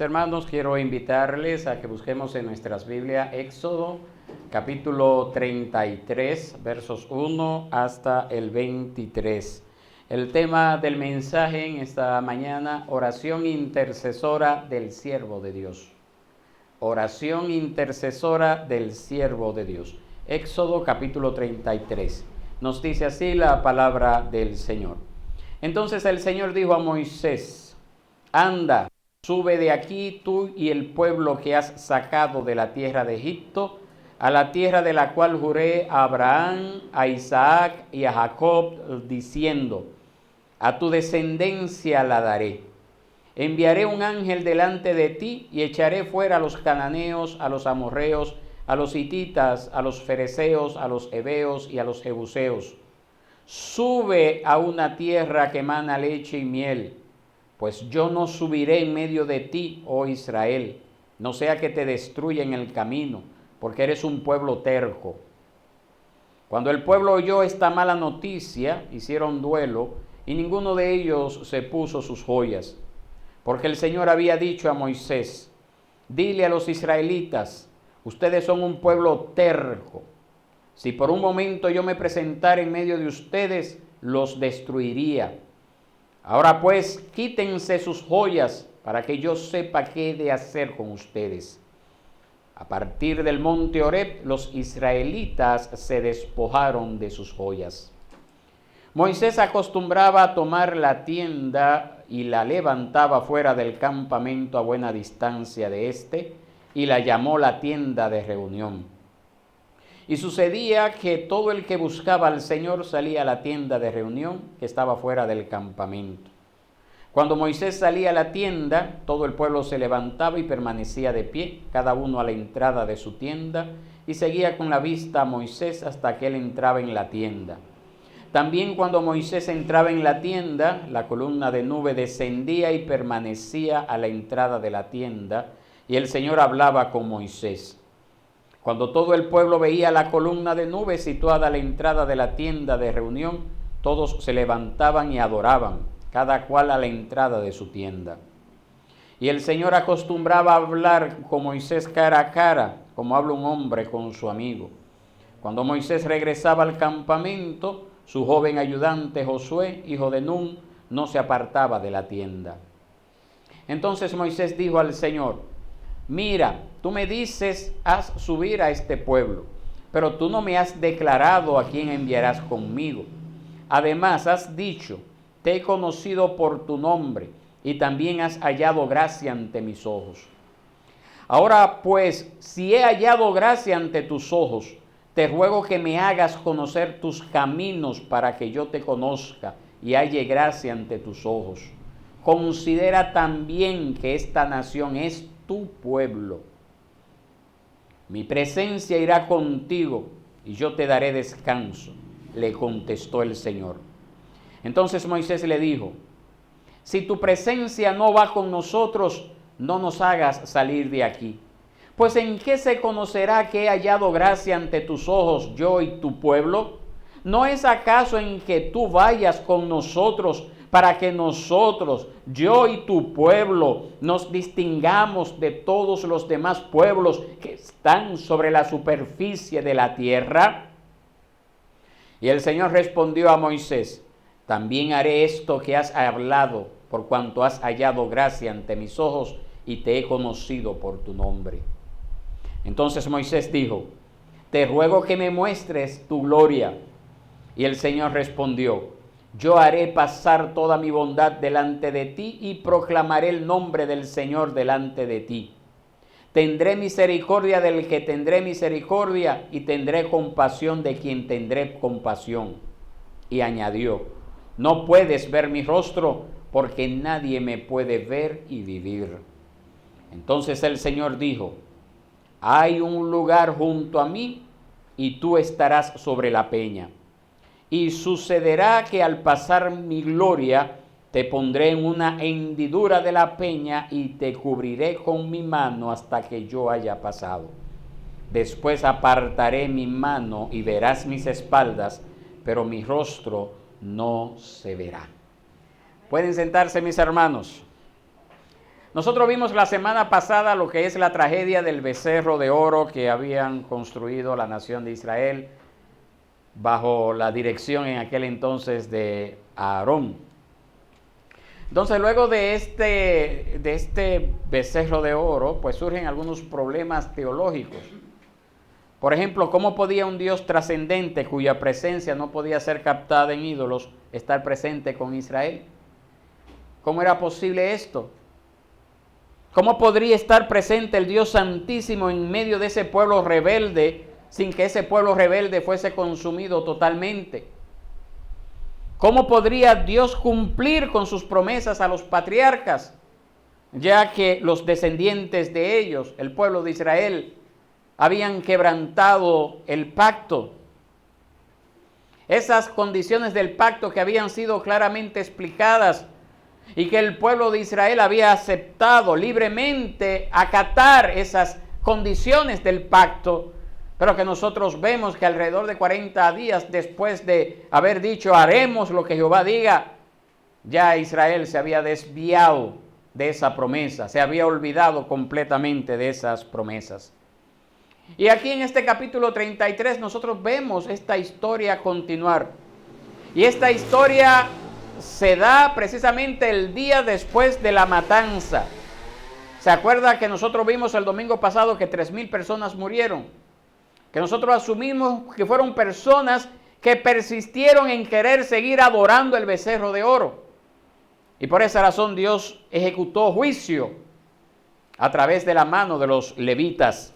hermanos, quiero invitarles a que busquemos en nuestras Biblias Éxodo, capítulo 33, versos 1 hasta el 23. El tema del mensaje en esta mañana, oración intercesora del siervo de Dios. Oración intercesora del siervo de Dios. Éxodo capítulo 33. Nos dice así la palabra del Señor. Entonces el Señor dijo a Moisés: anda, sube de aquí tú y el pueblo que has sacado de la tierra de Egipto, a la tierra de la cual juré a Abraham, a Isaac y a Jacob, diciendo: a tu descendencia la daré. Enviaré un ángel delante de ti y echaré fuera a los cananeos, a los amorreos, a los hititas, a los fereceos, a los heveos y a los jebuseos. Sube a una tierra que mana leche y miel, pues yo no subiré en medio de ti, oh Israel, no sea que te destruya en el camino, porque eres un pueblo terco. Cuando el pueblo oyó esta mala noticia, hicieron duelo, y ninguno de ellos se puso sus joyas. Porque el Señor había dicho a Moisés: dile a los israelitas, ustedes son un pueblo terco. Si por un momento yo me presentara en medio de ustedes, los destruiría. Ahora pues, quítense sus joyas para que yo sepa qué he de hacer con ustedes. A partir del monte Horeb, los israelitas se despojaron de sus joyas. Moisés acostumbraba a tomar la tienda y la levantaba fuera del campamento a buena distancia de éste, y la llamó la tienda de reunión. Y sucedía que todo el que buscaba al Señor salía a la tienda de reunión que estaba fuera del campamento. Cuando Moisés salía a la tienda, todo el pueblo se levantaba y permanecía de pie, cada uno a la entrada de su tienda, y seguía con la vista a Moisés hasta que él entraba en la tienda. También cuando Moisés entraba en la tienda, la columna de nube descendía y permanecía a la entrada de la tienda, y el Señor hablaba con Moisés. Cuando todo el pueblo veía la columna de nube situada a la entrada de la tienda de reunión, todos se levantaban y adoraban, cada cual a la entrada de su tienda. Y el Señor acostumbraba a hablar con Moisés cara a cara, como habla un hombre con su amigo. Cuando Moisés regresaba al campamento, su joven ayudante Josué, hijo de Nun, no se apartaba de la tienda. Entonces Moisés dijo al Señor: mira, tú me dices, haz subir a este pueblo, pero tú no me has declarado a quién enviarás conmigo. Además has dicho: te he conocido por tu nombre, y también has hallado gracia ante mis ojos. Ahora pues, si he hallado gracia ante tus ojos, te ruego que me hagas conocer tus caminos para que yo te conozca y halle gracia ante tus ojos. Considera también que esta nación es tu pueblo. Mi presencia irá contigo y yo te daré descanso, le contestó el Señor. Entonces Moisés le dijo: si tu presencia no va con nosotros, no nos hagas salir de aquí. Pues ¿en qué se conocerá que he hallado gracia ante tus ojos yo y tu pueblo? ¿No es acaso en que tú vayas con nosotros para que nosotros, yo y tu pueblo, nos distingamos de todos los demás pueblos que están sobre la superficie de la tierra? Y el Señor respondió a Moisés: también haré esto que has hablado, por cuanto has hallado gracia ante mis ojos y te he conocido por tu nombre. Entonces Moisés dijo: te ruego que me muestres tu gloria. Y el Señor respondió: yo haré pasar toda mi bondad delante de ti y proclamaré el nombre del Señor delante de ti. Tendré misericordia del que tendré misericordia y tendré compasión de quien tendré compasión. Y añadió: no puedes ver mi rostro porque nadie me puede ver y vivir. Entonces el Señor dijo: hay un lugar junto a mí y tú estarás sobre la peña. Y sucederá que al pasar mi gloria, te pondré en una hendidura de la peña y te cubriré con mi mano hasta que yo haya pasado. Después apartaré mi mano y verás mis espaldas, pero mi rostro no se verá. Pueden sentarse, mis hermanos. Nosotros vimos la semana pasada lo que es la tragedia del becerro de oro que habían construido la nación de Israel bajo la dirección en aquel entonces de Aarón. Entonces, luego de este becerro de oro, pues surgen algunos problemas teológicos. Por ejemplo, ¿cómo podía un Dios trascendente cuya presencia no podía ser captada en ídolos estar presente con Israel? ¿Cómo era posible esto? ¿Cómo podría estar presente el Dios Santísimo en medio de ese pueblo rebelde sin que ese pueblo rebelde fuese consumido totalmente? ¿Cómo podría Dios cumplir con sus promesas a los patriarcas, ya que los descendientes de ellos, el pueblo de Israel, habían quebrantado el pacto? Esas condiciones del pacto que habían sido claramente explicadas y que el pueblo de Israel había aceptado libremente acatar esas condiciones del pacto, pero que nosotros vemos que alrededor de 40 días después de haber dicho haremos lo que Jehová diga, ya Israel se había desviado de esa promesa, se había olvidado completamente de esas promesas. Y aquí en este capítulo 33 nosotros vemos esta historia continuar. Y esta historia se da precisamente el día después de la matanza. ¿Se acuerda que nosotros vimos el domingo pasado que 3,000 personas murieron? Que nosotros asumimos que fueron personas que persistieron en querer seguir adorando el becerro de oro. Y por esa razón Dios ejecutó juicio a través de la mano de los levitas.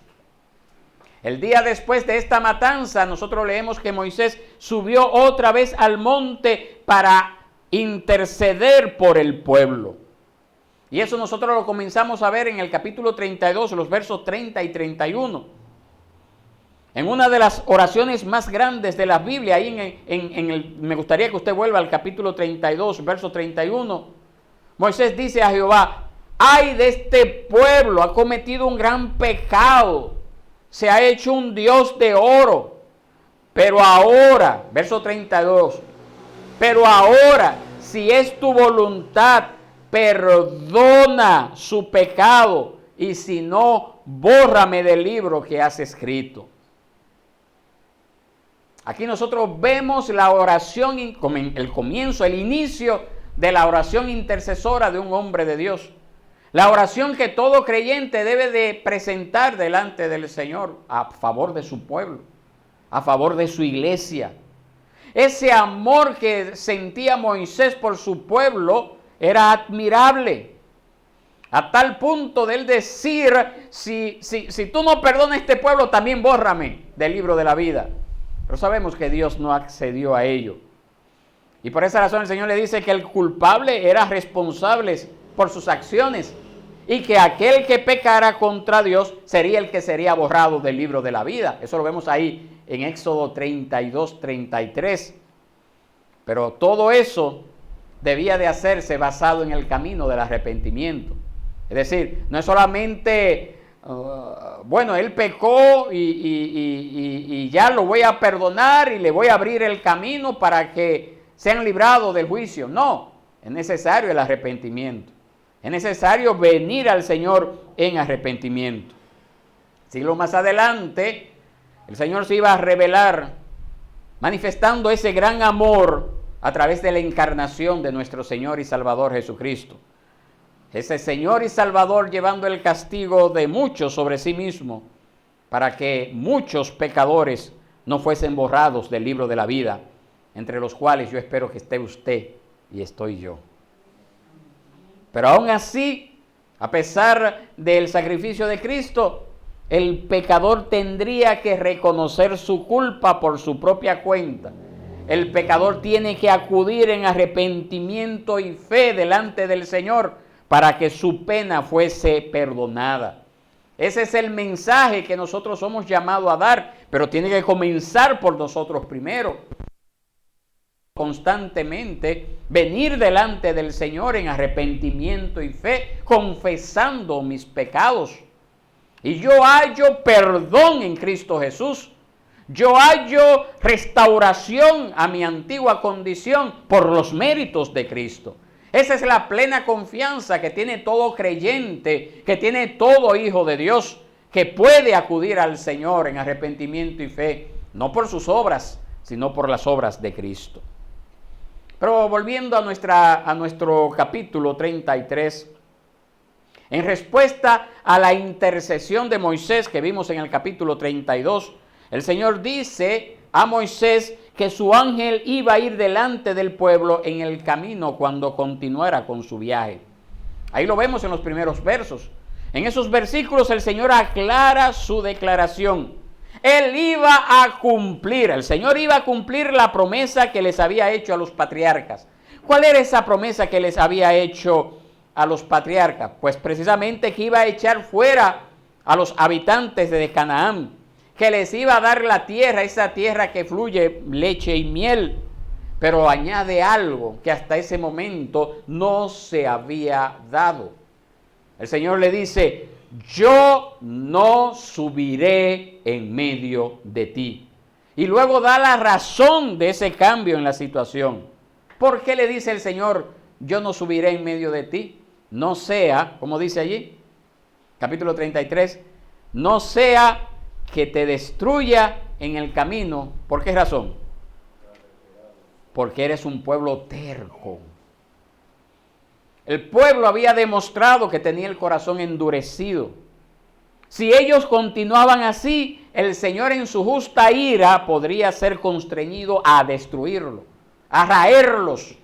El día después de esta matanza, nosotros leemos que Moisés subió otra vez al monte para interceder por el pueblo. Y eso nosotros lo comenzamos a ver en el capítulo 32, los versos 30 y 31. En una de las oraciones más grandes de la Biblia, ahí me gustaría que usted vuelva al capítulo 32, verso 31. Moisés dice a Jehová: ay de este pueblo, ha cometido un gran pecado, se ha hecho un Dios de oro. Pero ahora, verso 32, pero ahora, si es tu voluntad, perdona su pecado, y si no, bórrame del libro que has escrito. Aquí nosotros vemos la oración, el comienzo, el inicio de la oración intercesora de un hombre de Dios. La oración que todo creyente debe de presentar delante del Señor a favor de su pueblo, a favor de su iglesia. Ese amor que sentía Moisés por su pueblo era admirable. A tal punto de él decir, si tú no perdonas a este pueblo, también bórrame del libro de la vida. Pero sabemos que Dios no accedió a ello. Y por esa razón el Señor le dice que el culpable era responsable por sus acciones y que aquel que pecara contra Dios sería el que sería borrado del libro de la vida. Eso lo vemos ahí en Éxodo 32, 33. Pero todo eso debía de hacerse basado en el camino del arrepentimiento. Es decir, no es solamente, él pecó y ya lo voy a perdonar y le voy a abrir el camino para que sean librados del juicio. No, es necesario el arrepentimiento. Es necesario venir al Señor en arrepentimiento. Siglos más adelante, el Señor se iba a revelar manifestando ese gran amor a través de la encarnación de nuestro Señor y Salvador Jesucristo. Ese Señor y Salvador llevando el castigo de muchos sobre sí mismo para que muchos pecadores no fuesen borrados del libro de la vida, entre los cuales yo espero que esté usted y estoy yo. Pero aún así, a pesar del sacrificio de Cristo, el pecador tendría que reconocer su culpa por su propia cuenta. El pecador tiene que acudir en arrepentimiento y fe delante del Señor para que su pena fuese perdonada. Ese es el mensaje que nosotros somos llamados a dar, pero tiene que comenzar por nosotros primero. Constantemente venir delante del Señor en arrepentimiento y fe, confesando mis pecados. Y yo hallo perdón en Cristo Jesús. Yo hallo restauración a mi antigua condición por los méritos de Cristo. Esa es la plena confianza que tiene todo creyente, que tiene todo hijo de Dios, que puede acudir al Señor en arrepentimiento y fe, no por sus obras, sino por las obras de Cristo. Pero volviendo a nuestro capítulo 33, en respuesta a la intercesión de Moisés que vimos en el capítulo 32, el Señor dice a Moisés que su ángel iba a ir delante del pueblo en el camino cuando continuara con su viaje. Ahí lo vemos en los primeros versos. En esos versículos el Señor aclara su declaración. Él iba a cumplir, el Señor iba a cumplir la promesa que les había hecho a los patriarcas. ¿Cuál era esa promesa que les había hecho a los patriarcas? Pues precisamente que iba a echar fuera a los habitantes de Canaán, que les iba a dar la tierra, esa tierra que fluye leche y miel. Pero añade algo que hasta ese momento no se había dado. El Señor le dice: yo no subiré en medio de ti. Y luego da la razón de ese cambio en la situación. ¿Por qué le dice el Señor: yo no subiré en medio de ti? No sea, como dice allí, capítulo 33, no sea que te destruya en el camino. ¿Por qué razón? Porque eres un pueblo terco. El pueblo había demostrado que tenía el corazón endurecido. Si ellos continuaban así, el Señor en su justa ira podría ser constreñido a destruirlo, a raerlos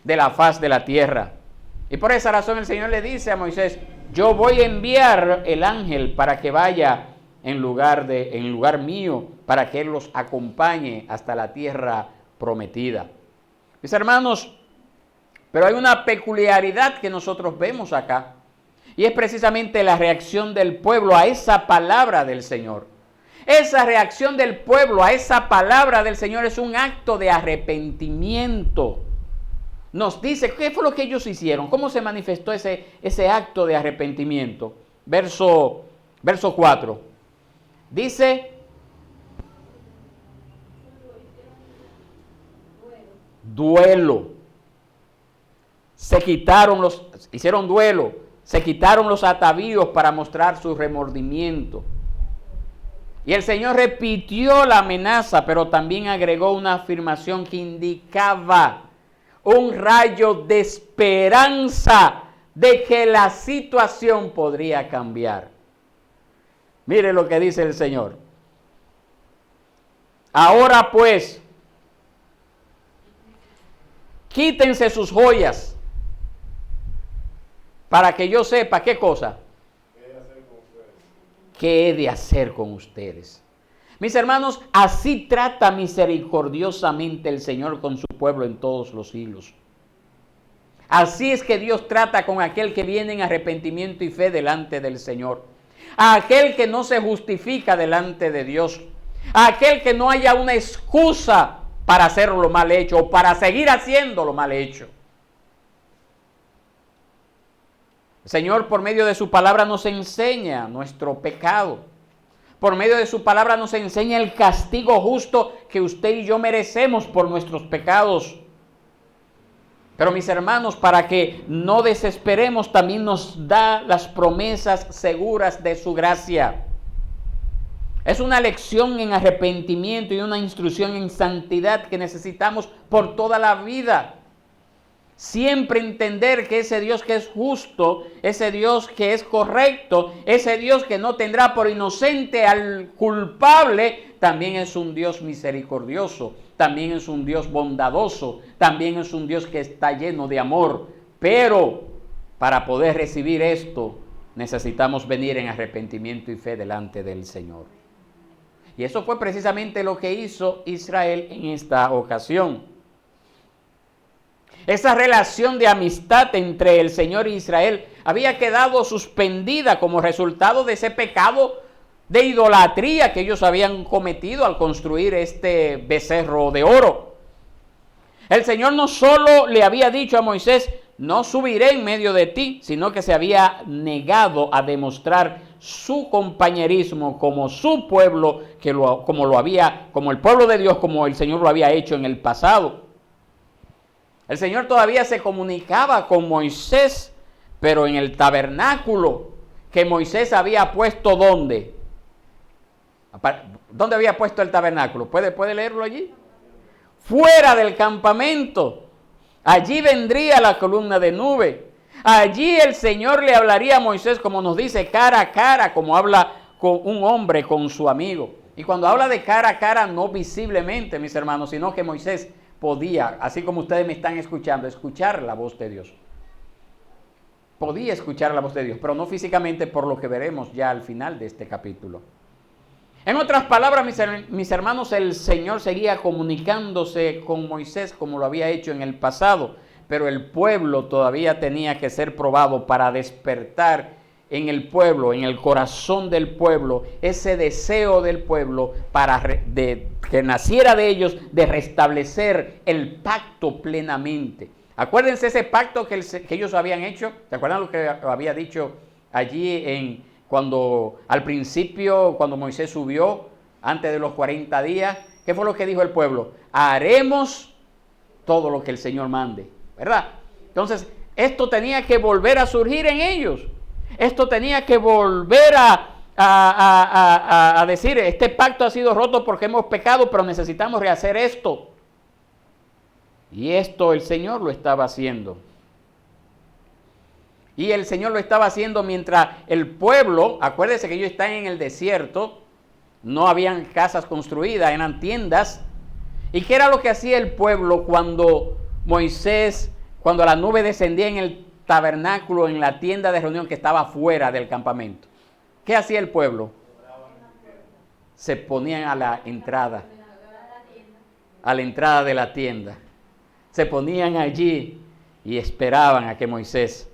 de la faz de la tierra. Y por esa razón el Señor le dice a Moisés: yo voy a enviar el ángel para que vaya en lugar mío, para que él los acompañe hasta la tierra prometida. Mis hermanos, pero hay una peculiaridad que nosotros vemos acá, y es precisamente la reacción del pueblo a esa palabra del Señor. Esa reacción del pueblo a esa palabra del Señor es un acto de arrepentimiento. Nos dice qué fue lo que ellos hicieron, cómo se manifestó ese acto de arrepentimiento. Verso 4. Dice: duelo. Hicieron duelo, se quitaron los atavíos para mostrar su remordimiento. Y el Señor repitió la amenaza, pero también agregó una afirmación que indicaba un rayo de esperanza de que la situación podría cambiar. Mire lo que dice el Señor: ahora pues, quítense sus joyas, para que yo sepa qué cosa, qué he de hacer con ustedes. Mis hermanos, así trata misericordiosamente el Señor con su pueblo en todos los siglos. Así es que Dios trata con aquel que viene en arrepentimiento y fe delante del Señor. A aquel que no se justifica delante de Dios. A aquel que no haya una excusa para hacer lo mal hecho o para seguir haciendo lo mal hecho. El Señor, por medio de su palabra, nos enseña nuestro pecado. Por medio de su palabra nos enseña el castigo justo que usted y yo merecemos por nuestros pecados. Pero mis hermanos, para que no desesperemos, también nos da las promesas seguras de su gracia. Es una lección en arrepentimiento y una instrucción en santidad que necesitamos por toda la vida. Siempre entender que ese Dios que es justo, ese Dios que es correcto, ese Dios que no tendrá por inocente al culpable, también es un Dios misericordioso, también es un Dios bondadoso, también es un Dios que está lleno de amor. Pero para poder recibir esto, necesitamos venir en arrepentimiento y fe delante del Señor. Y eso fue precisamente lo que hizo Israel en esta ocasión. Esa relación de amistad entre el Señor y Israel había quedado suspendida como resultado de ese pecado de idolatría que ellos habían cometido al construir este becerro de oro. El Señor no solo le había dicho a Moisés: no subiré en medio de ti, sino que se había negado a demostrar su compañerismo como su pueblo, como el pueblo de Dios, como el Señor lo había hecho en el pasado. El Señor todavía se comunicaba con Moisés, pero en el tabernáculo que Moisés había puesto, ¿dónde? ¿Dónde había puesto el tabernáculo? ¿Puede leerlo allí? Fuera del campamento. Allí vendría la columna de nube. Allí el Señor le hablaría a Moisés, como nos dice, cara a cara, como habla con un hombre con su amigo. Y cuando habla de cara a cara, no visiblemente, mis hermanos, sino que Moisés podía, así como ustedes me están escuchando, escuchar la voz de Dios. Podía escuchar la voz de Dios, pero no físicamente, por lo que veremos ya al final de este capítulo. En otras palabras, mis hermanos, el Señor seguía comunicándose con Moisés como lo había hecho en el pasado, pero el pueblo todavía tenía que ser probado para despertar en el pueblo, en el corazón del pueblo, ese deseo del pueblo que naciera de ellos de restablecer el pacto plenamente. Acuérdense ese pacto que ellos habían hecho. ¿Se acuerdan lo que había dicho allí cuando al principio, cuando Moisés subió, antes de los 40 días? ¿Qué fue lo que dijo el pueblo? Haremos todo lo que el Señor mande, ¿verdad? Entonces, esto tenía que volver a surgir en ellos. Esto tenía que volver a decir, este pacto ha sido roto porque hemos pecado, pero necesitamos rehacer esto. Y esto el Señor lo estaba haciendo. Y el Señor lo estaba haciendo mientras el pueblo, acuérdense que ellos están en el desierto, no habían casas construidas, eran tiendas. ¿Y qué era lo que hacía el pueblo cuando la nube descendía en el tabernáculo, en la tienda de reunión que estaba fuera del campamento? ¿Qué hacía el pueblo? Se ponían a la entrada de la tienda. Se ponían allí y esperaban a que Moisés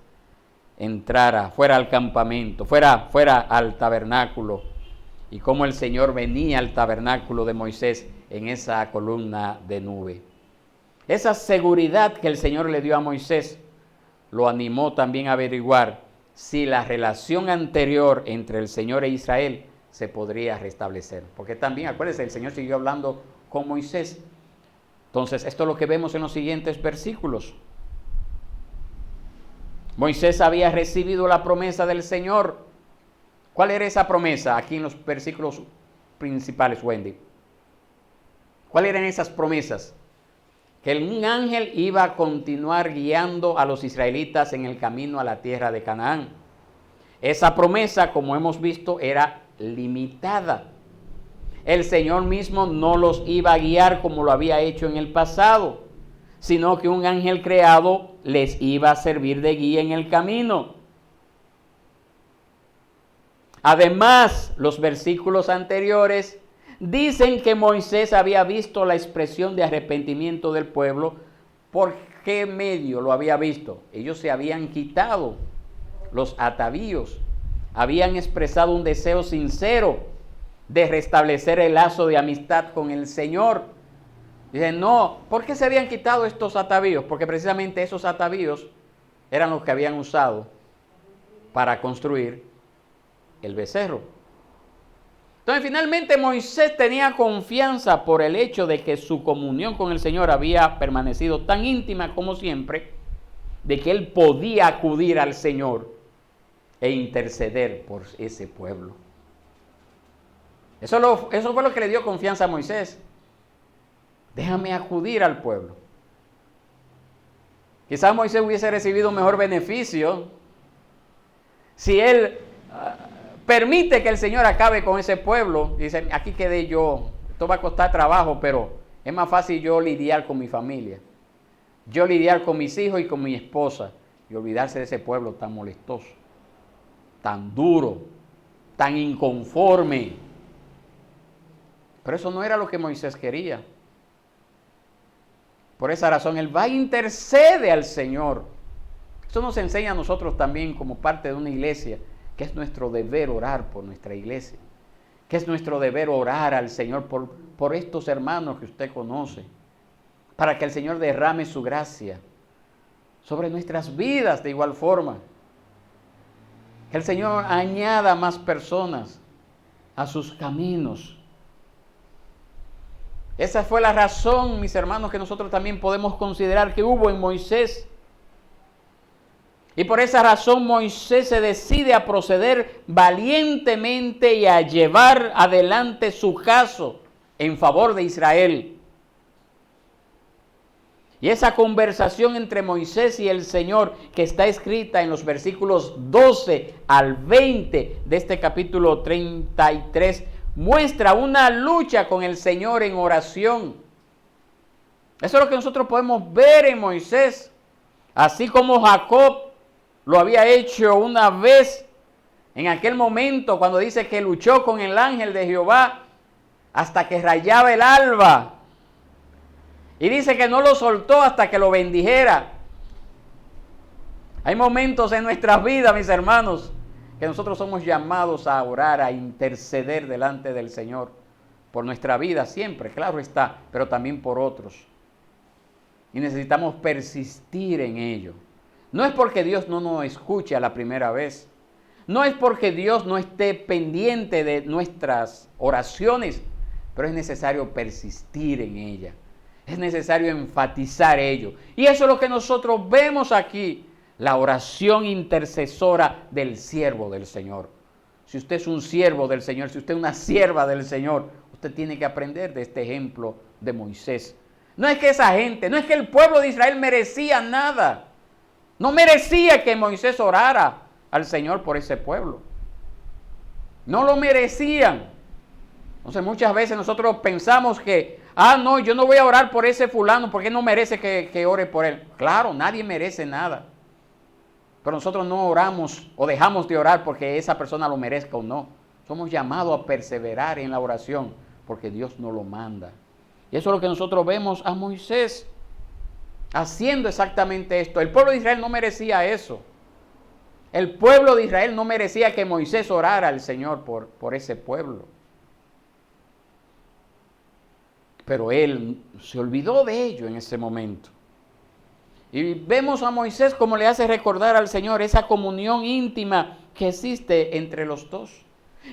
entrara, fuera al campamento, fuera al tabernáculo. Y cómo el Señor venía al tabernáculo de Moisés en esa columna de nube. Esa seguridad que el Señor le dio a Moisés lo animó también a averiguar si la relación anterior entre el Señor e Israel se podría restablecer. Porque también, acuérdense, el Señor siguió hablando con Moisés. Entonces, esto es lo que vemos en los siguientes versículos. Moisés había recibido la promesa del Señor. ¿Cuál era esa promesa? Aquí en los versículos principales, Wendy. ¿Cuáles eran esas promesas? Que un ángel iba a continuar guiando a los israelitas en el camino a la tierra de Canaán. Esa promesa, como hemos visto, era limitada. El Señor mismo no los iba a guiar como lo había hecho en el pasado, sino que un ángel creado les iba a servir de guía en el camino. Además, los versículos anteriores dicen que Moisés había visto la expresión de arrepentimiento del pueblo. ¿Por qué medio lo había visto? Ellos se habían quitado los atavíos, habían expresado un deseo sincero de restablecer el lazo de amistad con el Señor. Dicen, no, ¿por qué se habían quitado estos atavíos? Porque precisamente esos atavíos eran los que habían usado para construir el becerro. Entonces, finalmente Moisés tenía confianza por el hecho de que su comunión con el Señor había permanecido tan íntima como siempre, de que él podía acudir al Señor e interceder por ese pueblo. Eso fue lo que le dio confianza a Moisés. Déjame acudir al pueblo. Quizás Moisés hubiese recibido un mejor beneficio si él permite que el Señor acabe con ese pueblo. Dice, aquí quedé yo, esto va a costar trabajo, pero es más fácil yo lidiar con mi familia. Yo lidiar con mis hijos y con mi esposa y olvidarse de ese pueblo tan molestoso, tan duro, tan inconforme. Pero eso no era lo que Moisés quería. Por esa razón, él va a intercede al Señor. Eso nos enseña a nosotros también como parte de una iglesia, que es nuestro deber orar por nuestra iglesia, que es nuestro deber orar al Señor por estos hermanos que usted conoce, para que el Señor derrame su gracia sobre nuestras vidas de igual forma. Que el Señor añada más personas a sus caminos. Esa fue la razón, mis hermanos, que nosotros también podemos considerar que hubo en Moisés. Y por esa razón Moisés se decide a proceder valientemente y a llevar adelante su caso en favor de Israel. Y esa conversación entre Moisés y el Señor, que está escrita en los versículos 12 al 20 de este capítulo 33, muestra una lucha con el Señor en oración. Eso es lo que nosotros podemos ver en Moisés. Así como Jacob lo había hecho una vez en aquel momento cuando dice que luchó con el ángel de Jehová hasta que rayaba el alba. Y dice que no lo soltó hasta que lo bendijera. Hay momentos en nuestras vidas, mis hermanos, que nosotros somos llamados a orar, a interceder delante del Señor por nuestra vida siempre, claro está, pero también por otros. Y necesitamos persistir en ello. No es porque Dios no nos escuche a la primera vez. No es porque Dios no esté pendiente de nuestras oraciones, pero es necesario persistir en ella. Es necesario enfatizar ello. Y eso es lo que nosotros vemos aquí, la oración intercesora del siervo del Señor. Si usted es un siervo del Señor, si usted es una sierva del Señor, usted tiene que aprender de este ejemplo de Moisés. No es que esa gente, no es que el pueblo de Israel merecía nada. No merecía que Moisés orara al Señor por ese pueblo. No lo merecían. Entonces muchas veces nosotros pensamos que, no, yo no voy a orar por ese fulano porque no merece que ore por él. Claro, nadie merece nada. Pero nosotros no oramos o dejamos de orar porque esa persona lo merezca o no. Somos llamados a perseverar en la oración porque Dios nos lo manda. Y eso es lo que nosotros vemos a Moisés haciendo exactamente esto. El pueblo de Israel no merecía eso. El pueblo de Israel no merecía que Moisés orara al Señor por ese pueblo. Pero él se olvidó de ello en ese momento. Y vemos a Moisés como le hace recordar al Señor esa comunión íntima que existe entre los dos.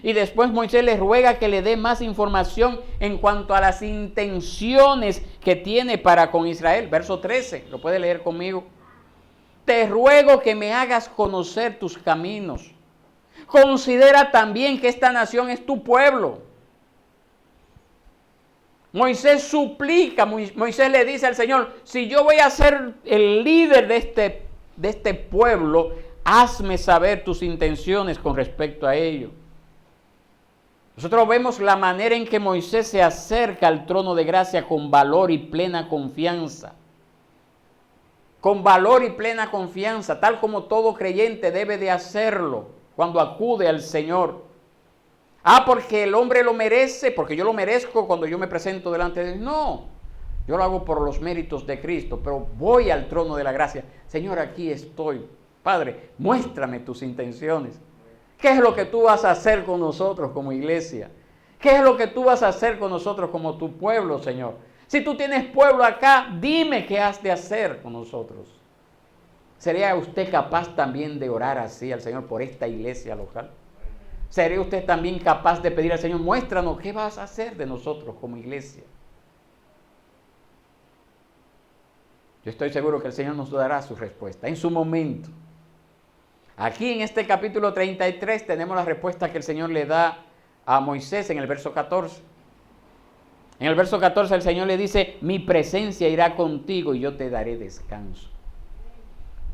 Y después Moisés le ruega que le dé más información en cuanto a las intenciones que tiene para con Israel. Verso 13, lo puede leer conmigo. Te ruego que me hagas conocer tus caminos. Considera también que esta nación es tu pueblo. Moisés suplica, Moisés le dice al Señor, si yo voy a ser el líder de este pueblo, hazme saber tus intenciones con respecto a ello. Nosotros vemos la manera en que Moisés se acerca al trono de gracia con valor y plena confianza. Con valor y plena confianza, tal como todo creyente debe de hacerlo cuando acude al Señor. Porque el hombre lo merece, porque yo lo merezco cuando yo me presento delante de Dios. No, yo lo hago por los méritos de Cristo, pero voy al trono de la gracia. Señor, aquí estoy. Padre, muéstrame tus intenciones. ¿Qué es lo que tú vas a hacer con nosotros como iglesia? ¿Qué es lo que tú vas a hacer con nosotros como tu pueblo, Señor? Si tú tienes pueblo acá, dime qué has de hacer con nosotros. ¿Sería usted capaz también de orar así al Señor por esta iglesia local? ¿Sería usted también capaz de pedir al Señor, muéstranos qué vas a hacer de nosotros como iglesia? Yo estoy seguro que el Señor nos dará su respuesta en su momento. Aquí en este capítulo 33 tenemos la respuesta que el Señor le da a Moisés en el verso 14. En el verso 14 el Señor le dice, mi presencia irá contigo y yo te daré descanso.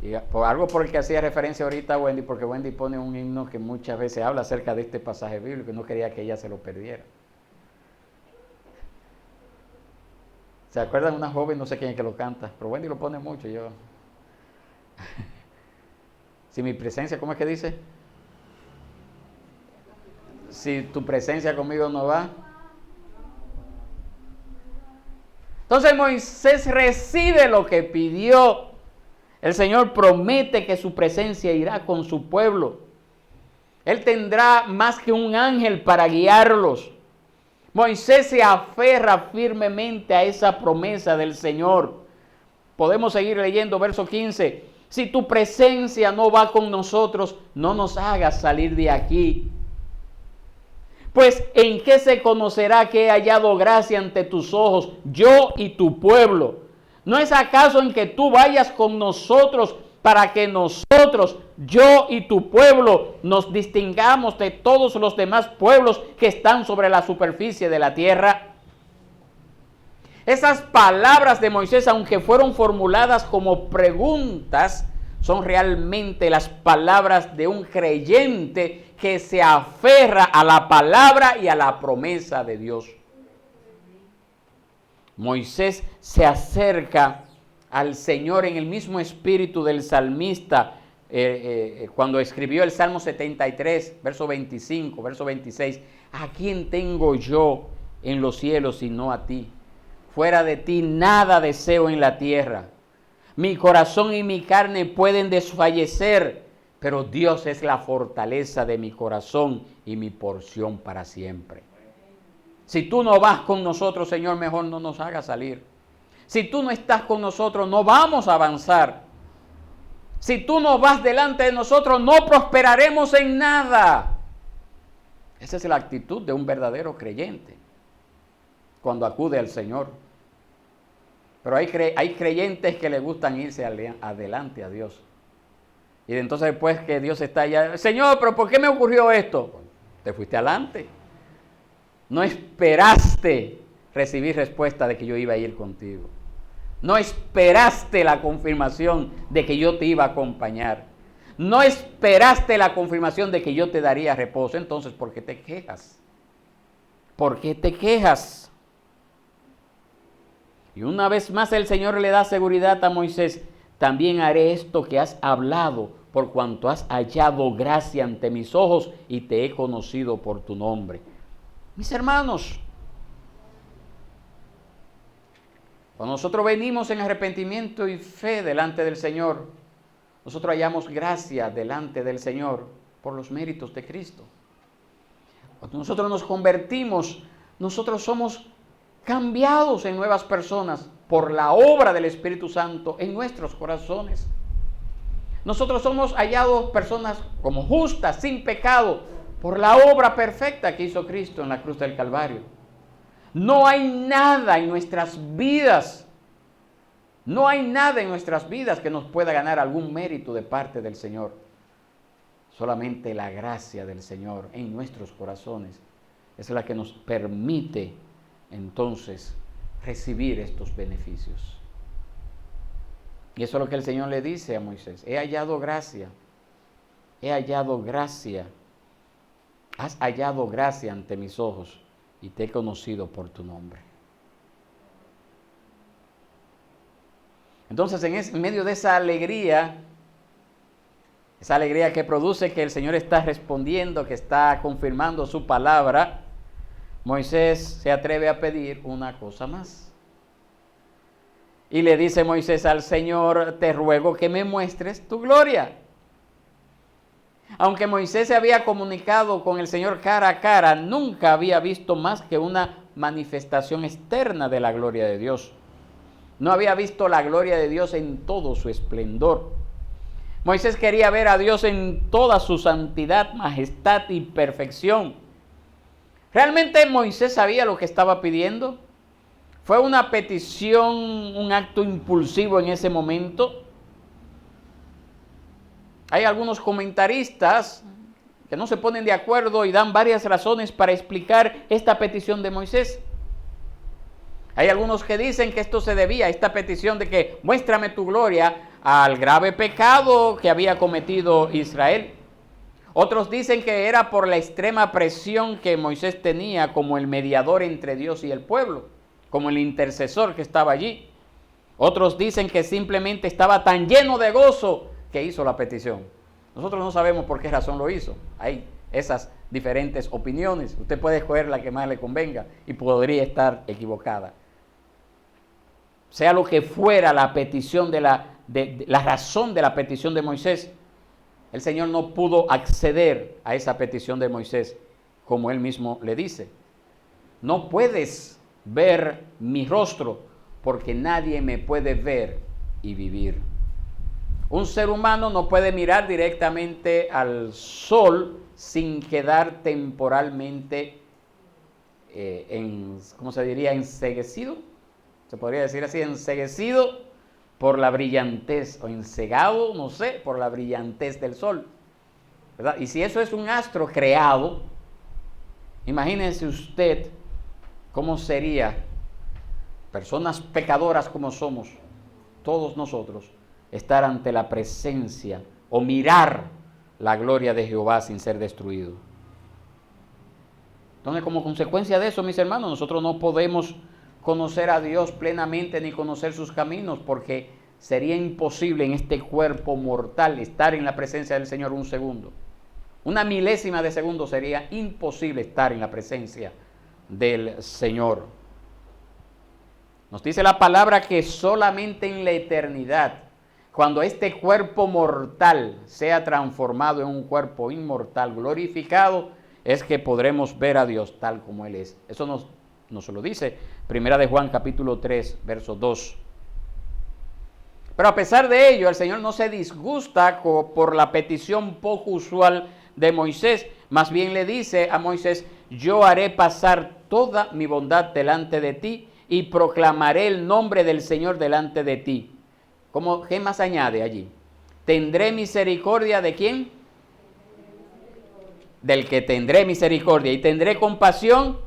Y algo por el que hacía referencia ahorita a Wendy, porque Wendy pone un himno que muchas veces habla acerca de este pasaje bíblico y no quería que ella se lo perdiera. ¿Se acuerdan? Una joven, no sé quién es que lo canta, pero Wendy lo pone mucho. Yo. Si mi presencia, ¿cómo es que dice? Si tu presencia conmigo no va. Entonces Moisés recibe lo que pidió. El Señor promete que su presencia irá con su pueblo. Él tendrá más que un ángel para guiarlos. Moisés se aferra firmemente a esa promesa del Señor. Podemos seguir leyendo verso 15. Si tu presencia no va con nosotros, no nos hagas salir de aquí. Pues ¿en qué se conocerá que he hallado gracia ante tus ojos, yo y tu pueblo? ¿No es acaso en que tú vayas con nosotros para que nosotros, yo y tu pueblo, nos distingamos de todos los demás pueblos que están sobre la superficie de la tierra? Esas palabras de Moisés, aunque fueron formuladas como preguntas, son realmente las palabras de un creyente que se aferra a la palabra y a la promesa de Dios. Moisés se acerca al Señor en el mismo espíritu del salmista cuando escribió el Salmo 73, verso 25, verso 26. ¿A quién tengo yo en los cielos sino a ti? Fuera de ti nada deseo en la tierra. Mi corazón y mi carne pueden desfallecer, pero Dios es la fortaleza de mi corazón y mi porción para siempre. Si tú no vas con nosotros, Señor, mejor no nos hagas salir. Si tú no estás con nosotros, no vamos a avanzar. Si tú no vas delante de nosotros, no prosperaremos en nada. Esa es la actitud de un verdadero creyente cuando acude al Señor. Pero hay creyentes que les gustan irse adelante a Dios. Y entonces después que Dios está allá, Señor, pero ¿por qué me ocurrió esto? Te fuiste adelante. No esperaste recibir respuesta de que yo iba a ir contigo. No esperaste la confirmación de que yo te iba a acompañar. No esperaste la confirmación de que yo te daría reposo. Entonces, ¿por qué te quejas? ¿Por qué te quejas? Y una vez más el Señor le da seguridad a Moisés. También haré esto que has hablado, por cuanto has hallado gracia ante mis ojos y te he conocido por tu nombre. Mis hermanos, cuando nosotros venimos en arrepentimiento y fe delante del Señor, nosotros hallamos gracia delante del Señor por los méritos de Cristo. Cuando nosotros nos convertimos, nosotros somos cambiados en nuevas personas por la obra del Espíritu Santo en nuestros corazones. Nosotros somos hallados personas como justas, sin pecado, por la obra perfecta que hizo Cristo en la cruz del Calvario. No hay nada en nuestras vidas, que nos pueda ganar algún mérito de parte del Señor. Solamente la gracia del Señor en nuestros corazones es la que nos permite entonces recibir estos beneficios. Y eso es lo que el Señor le dice a Moisés: he hallado gracia, has hallado gracia ante mis ojos y te he conocido por tu nombre. Entonces, en medio de esa alegría que produce que el Señor está respondiendo, que está confirmando su palabra, Moisés se atreve a pedir una cosa más. Y le dice Moisés al Señor: te ruego que me muestres tu gloria. Aunque Moisés se había comunicado con el Señor cara a cara, nunca había visto más que una manifestación externa de la gloria de Dios. No había visto la gloria de Dios en todo su esplendor. Moisés quería ver a Dios en toda su santidad, majestad y perfección. ¿Realmente Moisés sabía lo que estaba pidiendo? ¿Fue una petición, un acto impulsivo en ese momento? Hay algunos comentaristas que no se ponen de acuerdo y dan varias razones para explicar esta petición de Moisés. Hay algunos que dicen que esto se debía, esta petición de que muéstrame tu gloria, al grave pecado que había cometido Israel. Otros dicen que era por la extrema presión que Moisés tenía como el mediador entre Dios y el pueblo, como el intercesor que estaba allí. Otros dicen que simplemente estaba tan lleno de gozo que hizo la petición. Nosotros no sabemos por qué razón lo hizo. Hay esas diferentes opiniones. Usted puede escoger la que más le convenga y podría estar equivocada. Sea lo que fuera la petición la razón de la petición de Moisés, el Señor no pudo acceder a esa petición de Moisés, como él mismo le dice: no puedes ver mi rostro porque nadie me puede ver y vivir. Un ser humano no puede mirar directamente al sol sin quedar temporalmente ¿cómo se diría? Enceguecido, se podría decir así, enceguecido por la brillantez, o ensegado, no sé, por la brillantez del sol, ¿verdad? Y si eso es un astro creado, imagínense usted cómo sería, personas pecadoras como somos, todos nosotros, estar ante la presencia o mirar la gloria de Jehová sin ser destruido. Entonces, como consecuencia de eso, mis hermanos, nosotros no podemos conocer a Dios plenamente ni conocer sus caminos, porque sería imposible en este cuerpo mortal estar en la presencia del Señor un segundo. Una milésima de segundo sería imposible estar en la presencia del Señor. Nos dice la palabra que solamente en la eternidad, cuando este cuerpo mortal sea transformado en un cuerpo inmortal, glorificado, es que podremos ver a Dios tal como Él es. Eso nos lo dice Primera de Juan capítulo 3, verso 2. Pero a pesar de ello, el Señor no se disgusta por la petición poco usual de Moisés. Más bien le dice a Moisés: yo haré pasar toda mi bondad delante de ti y proclamaré el nombre del Señor delante de ti. ¿Qué más añade allí? ¿Tendré misericordia de quién? Del que tendré misericordia. ¿Y tendré compasión?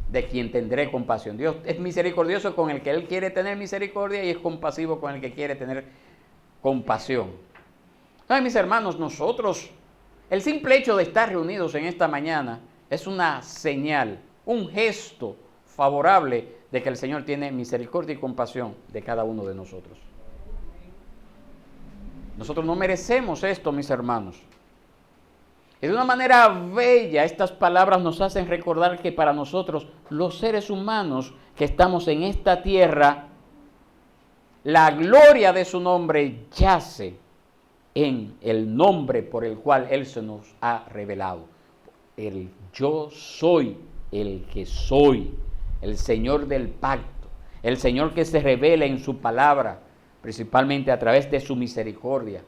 De quien tendré compasión. Dios es misericordioso con el que Él quiere tener misericordia y es compasivo con el que quiere tener compasión. Ay, mis hermanos, nosotros, el simple hecho de estar reunidos en esta mañana es una señal, un gesto favorable de que el Señor tiene misericordia y compasión de cada uno de nosotros. Nosotros no merecemos esto, mis hermanos. Y de una manera bella estas palabras nos hacen recordar que para nosotros, los seres humanos que estamos en esta tierra, la gloria de su nombre yace en el nombre por el cual Él se nos ha revelado. El yo soy el que soy, el Señor del pacto, el Señor que se revela en su palabra, principalmente a través de su misericordia,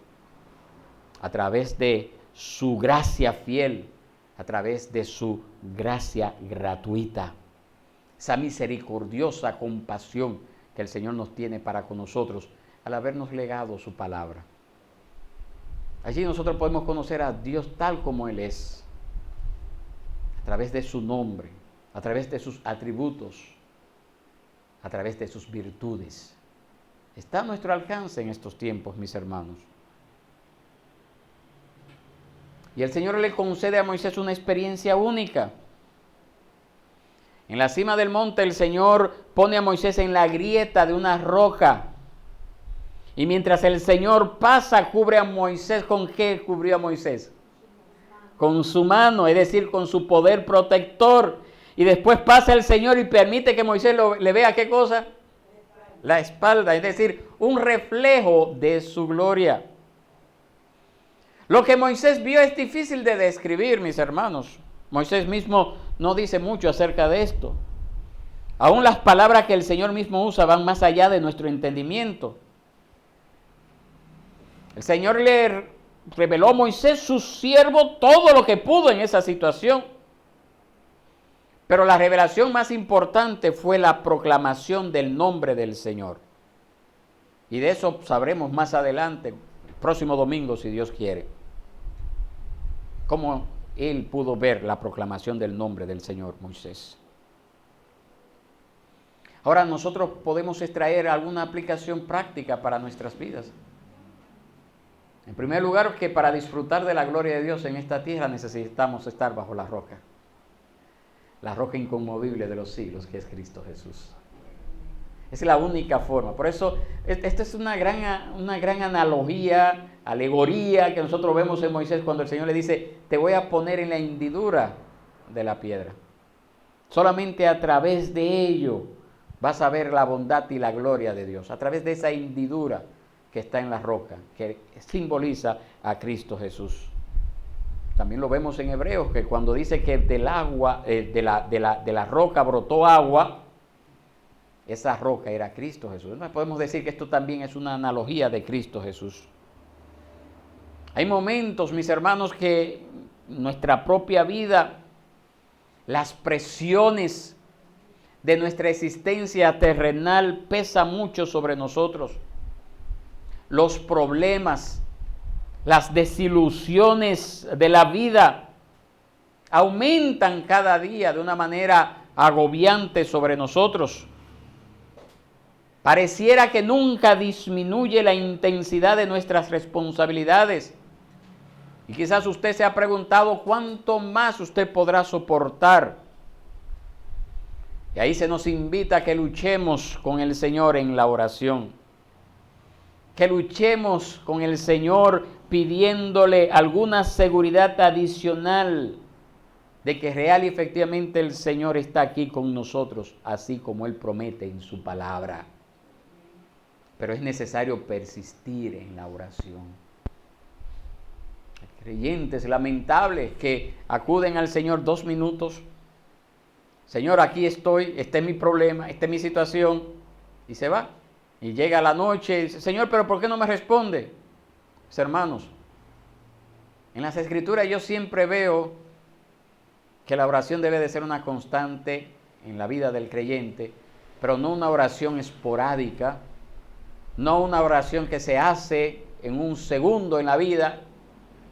a través de su gracia fiel, a través de su gracia gratuita, esa misericordiosa compasión que el Señor nos tiene para con nosotros al habernos legado su palabra. Allí nosotros podemos conocer a Dios tal como Él es, a través de su nombre, a través de sus atributos, a través de sus virtudes. Está a nuestro alcance en estos tiempos, mis hermanos. Y el Señor le concede a Moisés una experiencia única. En la cima del monte el Señor pone a Moisés en la grieta de una roca. Y mientras el Señor pasa, cubre a Moisés. ¿Con qué cubrió a Moisés? Con su mano, es decir, con su poder protector. Y después pasa el Señor y permite que Moisés le vea ¿qué cosa? La espalda, es decir, un reflejo de su gloria. Lo que Moisés vio es difícil de describir, mis hermanos. Moisés mismo no dice mucho acerca de esto. Aún las palabras que el Señor mismo usa van más allá de nuestro entendimiento. El Señor le reveló a Moisés, su siervo, todo lo que pudo en esa situación. Pero la revelación más importante fue la proclamación del nombre del Señor. Y de eso sabremos más adelante, el próximo domingo, si Dios quiere. Cómo él pudo ver la proclamación del nombre del Señor Moisés. Ahora nosotros podemos extraer alguna aplicación práctica para nuestras vidas. En primer lugar, que para disfrutar de la gloria de Dios en esta tierra necesitamos estar bajo la roca inconmovible de los siglos, que es Cristo Jesús. Es la única forma. Por eso, esta es una gran analogía, alegoría que nosotros vemos en Moisés cuando el Señor le dice: te voy a poner en la hendidura de la piedra. Solamente a través de ello vas a ver la bondad y la gloria de Dios. A través de esa hendidura que está en la roca, que simboliza a Cristo Jesús. También lo vemos en Hebreos, que cuando dice que del agua, de la roca brotó agua, esa roca era Cristo Jesús. Entonces podemos decir que esto también es una analogía de Cristo Jesús. Hay momentos, mis hermanos, que nuestra propia vida las presiones de nuestra existencia terrenal pesan mucho sobre nosotros. Los problemas, las desilusiones de la vida aumentan cada día de una manera agobiante sobre nosotros. Pareciera que nunca disminuye la intensidad de nuestras responsabilidades. Y quizás usted se ha preguntado cuánto más usted podrá soportar. Y ahí se nos invita a que luchemos con el Señor en la oración. Que luchemos con el Señor pidiéndole alguna seguridad adicional de que real y efectivamente el Señor está aquí con nosotros, así como Él promete en su palabra. Pero es necesario persistir en la oración. Hay creyentes lamentables que acuden al Señor 2 minutos. Señor, aquí estoy, este es mi problema, esta es mi situación, y se va. Y llega la noche y dice, Señor, pero ¿por qué no me responde? Pues, hermanos, en las Escrituras yo siempre veo que la oración debe de ser una constante en la vida del creyente, pero no una oración esporádica, no una oración que se hace en un segundo en la vida.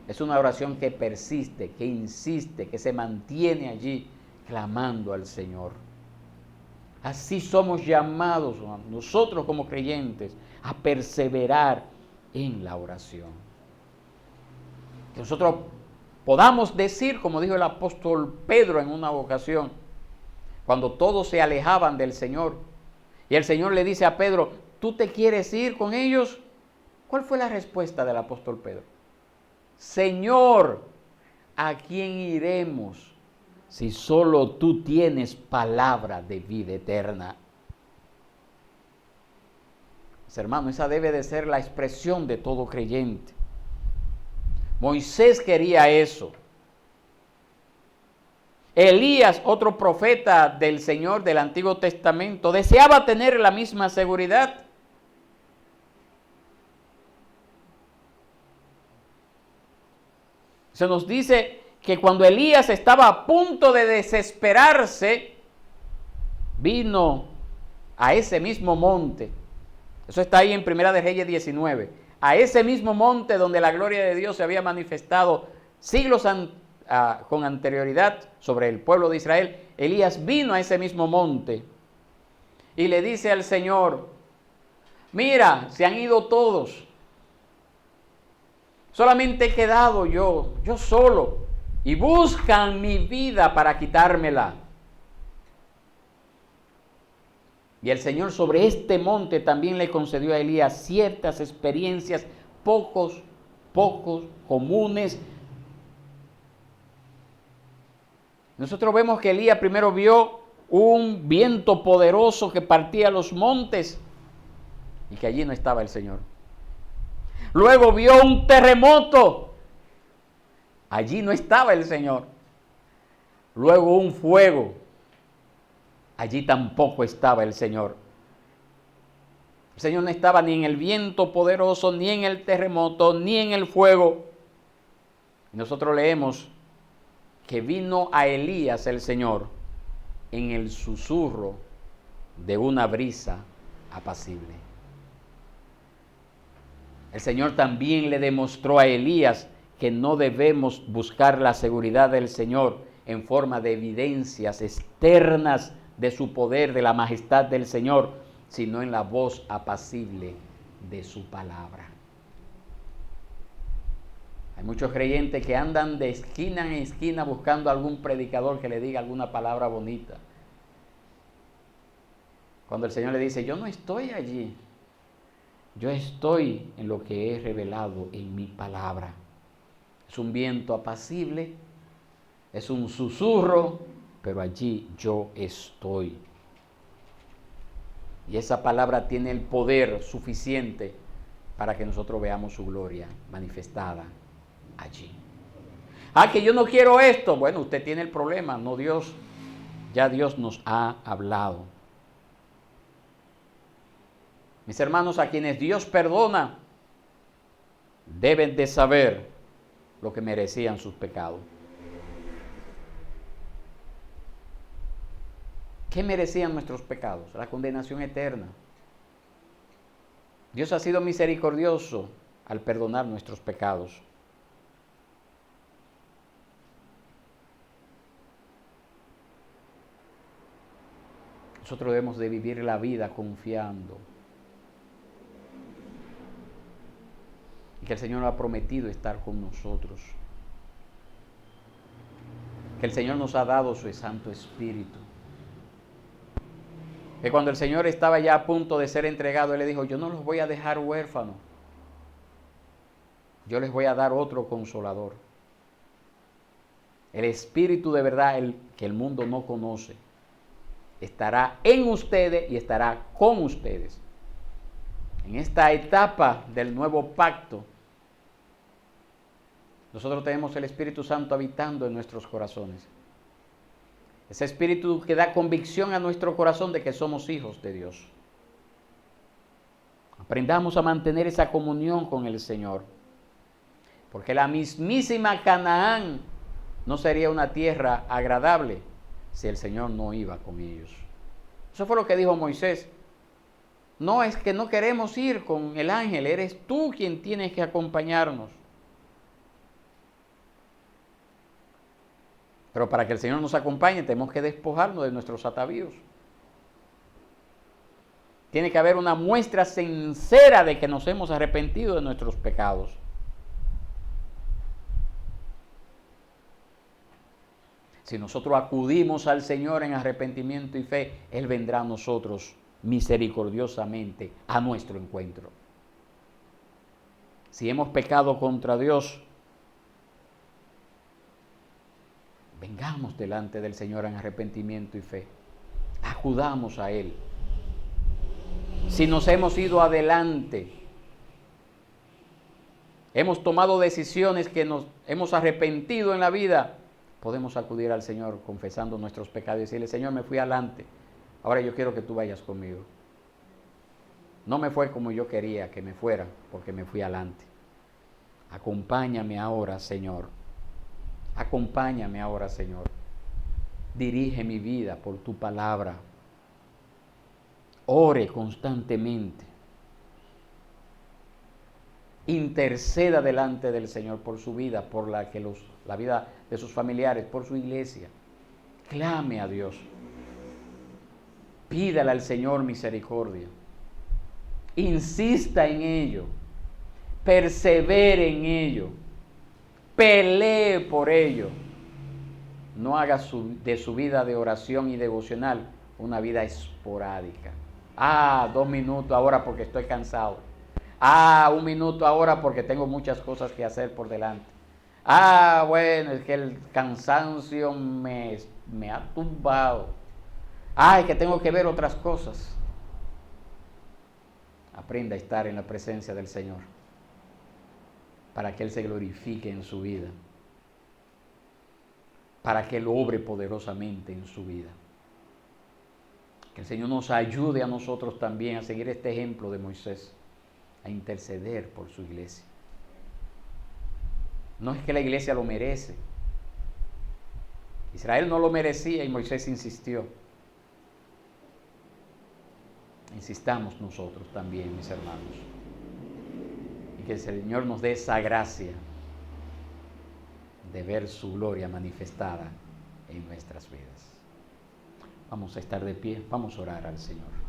Es una oración que persiste, que insiste, que se mantiene allí clamando al Señor. Así somos llamados nosotros como creyentes a perseverar en la oración. Que nosotros podamos decir, como dijo el apóstol Pedro en una ocasión, cuando todos se alejaban del Señor, y el Señor le dice a Pedro, ¿tú te quieres ir con ellos? ¿Cuál fue la respuesta del apóstol Pedro? Señor, ¿a quién iremos si solo tú tienes palabra de vida eterna? Pues, hermano, esa debe de ser la expresión de todo creyente. Moisés quería eso. Elías, otro profeta del Señor del Antiguo Testamento, deseaba tener la misma seguridad. Se nos dice que cuando Elías estaba a punto de desesperarse, vino a ese mismo monte. Eso está ahí en Primera de Reyes 19. A ese mismo monte donde la gloria de Dios se había manifestado siglos con anterioridad sobre el pueblo de Israel. Elías vino a ese mismo monte y le dice al Señor, mira, se han ido todos. Solamente he quedado yo solo, y buscan mi vida para quitármela. Y el Señor sobre este monte también le concedió a Elías ciertas experiencias pocos comunes. Nosotros vemos que Elías primero vio un viento poderoso que partía los montes y que allí no estaba el Señor. Luego vio un terremoto. Allí no estaba el Señor. Luego un fuego. Allí tampoco estaba el Señor. El Señor no estaba ni en el viento poderoso, ni en el terremoto, ni en el fuego. Y nosotros leemos que vino a Elías el Señor en el susurro de una brisa apacible. El Señor también le demostró a Elías que no debemos buscar la seguridad del Señor en forma de evidencias externas de su poder, de la majestad del Señor, sino en la voz apacible de su palabra. Hay muchos creyentes que andan de esquina en esquina buscando algún predicador que le diga alguna palabra bonita. Cuando el Señor le dice, yo no estoy allí. Yo estoy en lo que he revelado en mi palabra. Es un viento apacible, es un susurro, pero allí yo estoy. Y esa palabra tiene el poder suficiente para que nosotros veamos su gloria manifestada allí. Ah, que yo no quiero esto. Bueno, usted tiene el problema, no Dios. Ya Dios nos ha hablado. Mis hermanos, a quienes Dios perdona, deben de saber lo que merecían sus pecados. ¿Qué merecían nuestros pecados? La condenación eterna. Dios ha sido misericordioso al perdonar nuestros pecados. Nosotros debemos de vivir la vida confiando que el Señor ha prometido estar con nosotros, que el Señor nos ha dado su Santo Espíritu, que cuando el Señor estaba ya a punto de ser entregado, Él le dijo: yo no los voy a dejar huérfanos, yo les voy a dar otro consolador, el Espíritu de verdad, el que el mundo no conoce, estará en ustedes y estará con ustedes. En esta etapa del nuevo pacto, nosotros tenemos el Espíritu Santo habitando en nuestros corazones. Ese Espíritu que da convicción a nuestro corazón de que somos hijos de Dios. Aprendamos a mantener esa comunión con el Señor. Porque la mismísima Canaán no sería una tierra agradable si el Señor no iba con ellos. Eso fue lo que dijo Moisés. No es que no queremos ir con el ángel, eres tú quien tienes que acompañarnos. Pero para que el Señor nos acompañe tenemos que despojarnos de nuestros atavíos. Tiene que haber una muestra sincera de que nos hemos arrepentido de nuestros pecados. Si nosotros acudimos al Señor en arrepentimiento y fe, Él vendrá a nosotros misericordiosamente a nuestro encuentro. Si hemos pecado contra Dios, vengamos delante del Señor en arrepentimiento y fe. Acudamos a Él. Si nos hemos ido adelante, hemos tomado decisiones que nos hemos arrepentido en la vida, podemos acudir al Señor confesando nuestros pecados y decirle: Señor, me fui adelante, ahora yo quiero que tú vayas conmigo. No me fue como yo quería que me fuera, porque me fui adelante. Acompáñame ahora, Señor. Acompáñame ahora, Señor. Dirige mi vida por tu palabra. Ore constantemente. Interceda delante del Señor por su vida, por la vida de sus familiares, por su iglesia. Clame a Dios. Pídale al Señor misericordia. Insista en ello. Persevere en ello. Pelee por ello. No haga de su vida de oración y devocional una vida esporádica. 2 minutos ahora porque estoy cansado. 1 minuto ahora porque tengo muchas cosas que hacer por delante. Bueno, es que el cansancio me ha tumbado. Es que tengo que ver otras cosas. Aprenda a estar en la presencia del Señor para que Él se glorifique en su vida, para que Él obre poderosamente en su vida. Que el Señor nos ayude a nosotros también a seguir este ejemplo de Moisés, a interceder por su iglesia. No es que la iglesia lo merece. Israel no lo merecía y Moisés insistió. Insistamos nosotros también, mis hermanos. Y que el Señor nos dé esa gracia de ver su gloria manifestada en nuestras vidas. Vamos a estar de pie, vamos a orar al Señor.